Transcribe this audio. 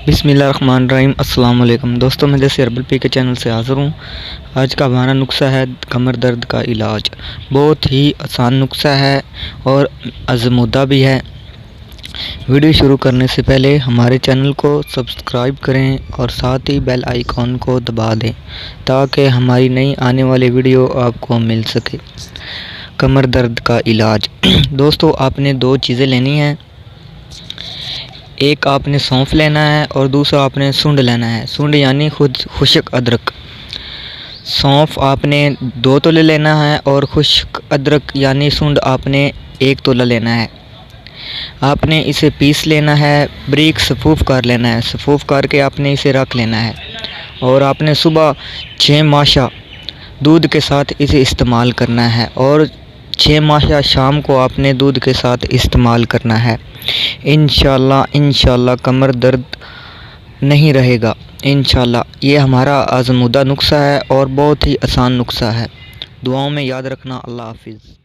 बिस्मिल्लाहिर्रहमानिर्रहीम। अस्सलाम वालेकुम दोस्तों, मैं जैसे हर्बल पी के चैनल से हाज़िर हूँ। आज का हमारा नुस्खा है कमर दर्द का इलाज। बहुत ही आसान नुस्खा है और आज़मूदा भी है। वीडियो शुरू करने से पहले हमारे चैनल को सब्सक्राइब करें और साथ ही बेल आइकॉन को दबा दें ताकि हमारी नई आने वाली वीडियो आपको मिल सके। कमर दर्द का इलाज दोस्तों, आपने दो चीज़ें लेनी हैं। एक आपने सौंफ लेना है और दूसरा आपने सूंड लेना है। सूंड यानी खुद खुश्क अदरक। सौंफ आपने 2 तोले लेना है और खुश्क अदरक यानी सूंड आपने 1 तोला लेना है। आपने इसे पीस लेना है, बारीक सफ़ूफ़ कर लेना है। सफ़ूफ़ करके आपने इसे रख लेना है और आपने सुबह 6 माशा दूध के साथ इसे इस्तेमाल करना है और 6 माशा शाम को आपने दूध के साथ इस्तेमाल करना है। इंशाल्लाह कमर दर्द नहीं रहेगा इंशाल्लाह। ये हमारा आज़मूदा नुस्खा है और बहुत ही आसान नुस्खा है। दुआओं में याद रखना। अल्लाह हाफ़िज़।